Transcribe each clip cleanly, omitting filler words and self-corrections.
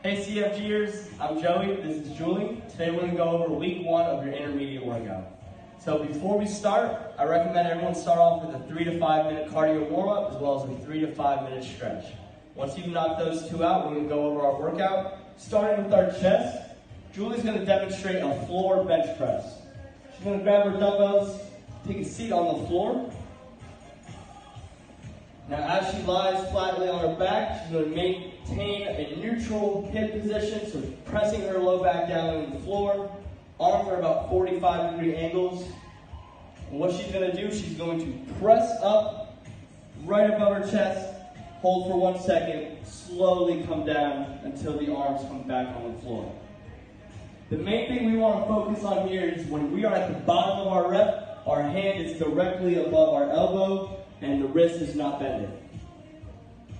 Hey CFGers, I'm Joey, this is Julie. Today we're going to go over week 1 of your intermediate workout. So before we start, I recommend everyone start off with a 3 to 5 minute cardio warm-up as well as a 3 to 5 minute stretch. Once you've knocked those two out, we're going to go over our workout. Starting with our chest, Julie's going to demonstrate a floor bench press. She's going to grab her dumbbells, take a seat on the floor. Now as she lies flatly on her back, she's going to maintain a neutral hip position, so pressing her low back down on the floor. Arms are about 45-degree angles. And what she's going to do, she's going to press up right above her chest, hold for 1 second, slowly come down until the arms come back on the floor. The main thing we want to focus on here is when we are at the bottom of our rep, our hand is directly above our elbow and the wrist is not bending.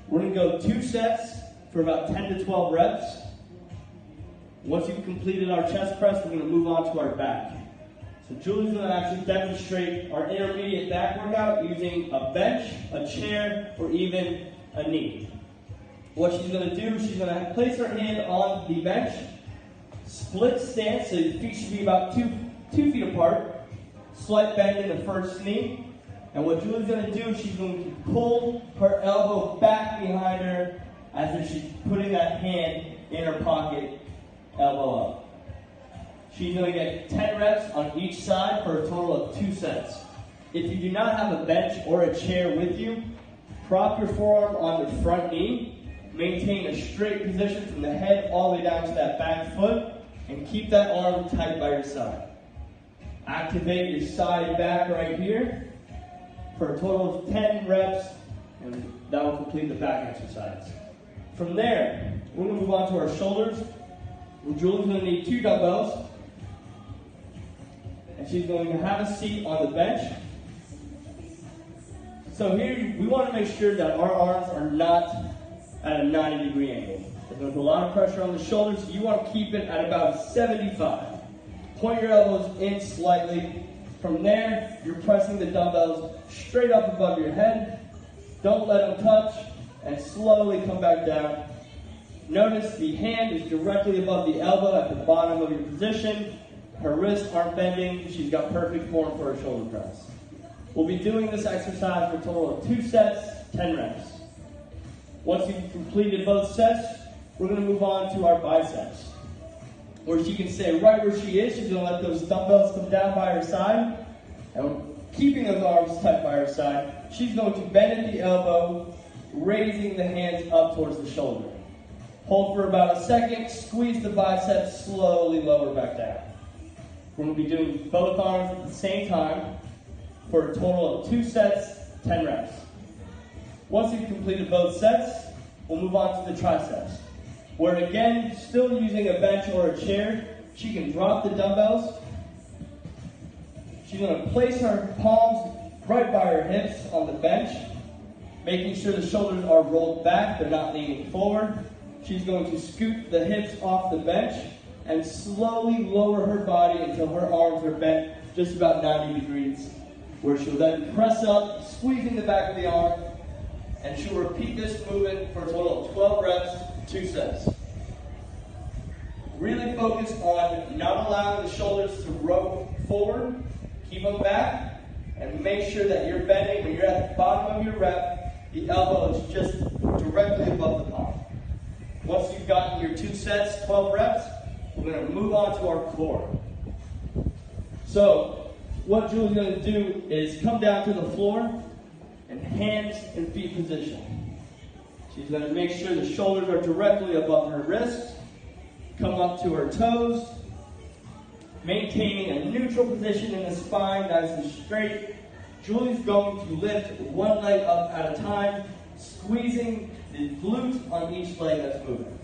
We're going to go 2 sets for about 10 to 12 reps. Once you've completed our chest press, we're going to move on to our back. So Julie's going to actually demonstrate our intermediate back workout using a bench, a chair, or even a knee. What she's going to do, she's going to place her hand on the bench, split stance, so your feet should be about 2 feet apart, slight bend in the first knee. And what Julie's going to do, she's going to pull her elbow back behind her as if she's putting that hand in her pocket, elbow up. She's going to get 10 reps on each side for a total of 2 sets. If you do not have a bench or a chair with you, prop your forearm on the front knee, maintain a straight position from the head all the way down to that back foot, and keep that arm tight by your side. Activate your side back right here for a total of 10 reps, and that will complete the back exercise. From there, we're going to move on to our shoulders. Julie's going to need 2 dumbbells, and she's going to have a seat on the bench. So here, we want to make sure that our arms are not at a 90-degree angle. There's a lot of pressure on the shoulders, so you want to keep it at about 75. Point your elbows in slightly. From there, you're pressing the dumbbells straight up above your head. Don't let them touch, and slowly come back down. Notice the hand is directly above the elbow at the bottom of your position. Her wrists aren't bending. She's got perfect form for her shoulder press. We'll be doing this exercise for a total of 2 sets, 10 reps. Once you've completed both sets, we're going to move on to our biceps, where she can stay right where she is. She's going to let those dumbbells come down by her side, and keeping those arms tight by her side, she's going to bend at the elbow, raising the hands up towards the shoulder. Hold for about a second, squeeze the biceps, slowly lower back down. We're going to be doing both arms at the same time for a total of 2 sets, 10 reps. Once you've completed both sets, we'll move on to the triceps, where again, still using a bench or a chair, she can drop the dumbbells. She's going to place her palms right by her hips on the bench, making sure the shoulders are rolled back, they're not leaning forward. She's going to scoot the hips off the bench and slowly lower her body until her arms are bent just about 90 degrees, where she'll then press up, squeezing the back of the arm, and she'll repeat this movement for a total of 12 reps, 2 sets. Really focus on not allowing the shoulders to roll forward, keep them back, and make sure that you're bending when you're at the bottom of your rep, the elbow is just directly above the palm. Once you've gotten your 2 sets, 12 reps, we're going to move on to our core. So, what Julie's going to do is come down to the floor and hands in feet position. She's going to make sure the shoulders are directly above her wrists, come up to her toes, maintaining a neutral position in the spine, nice and straight. Julie's going to lift one leg up at a time, squeezing the glutes on each leg that's moving.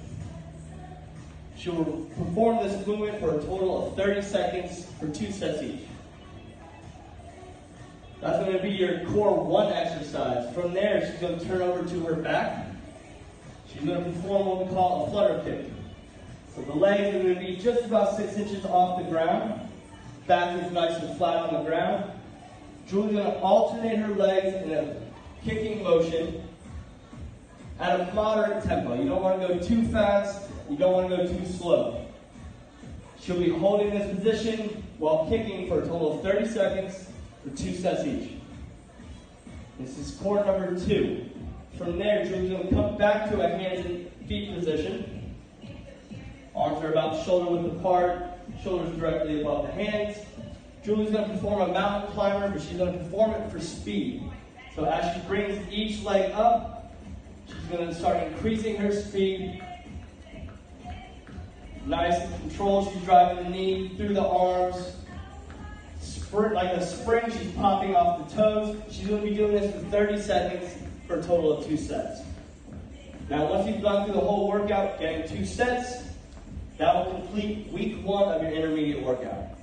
She will perform this movement for a total of 30 seconds for 2 sets each. That's going to be your core 1 exercise. From there, she's going to turn over to her back. She's going to perform what we call a flutter kick. So the legs are going to be just about 6 inches off the ground. Back is nice and flat on the ground. Julie's going to alternate her legs in a kicking motion. at a moderate tempo. You don't want to go too fast, you don't want to go too slow. She'll be holding this position while kicking for a total of 30 seconds for 2 sets each. This is core number 2. From there, Julie's going to come back to a hands and feet position. Arms are about shoulder width apart, shoulders directly above the hands. Julie's going to perform a mountain climber, but she's going to perform it for speed. So as she brings each leg up, she's going to start increasing her speed. Nice and controlled, she's driving the knee through the arms. Sprint, like a spring, she's popping off the toes. She's going to be doing this for 30 seconds for a total of 2 sets. Now once you've gone through the whole workout, getting 2 sets, that will complete week 1 of your intermediate workout.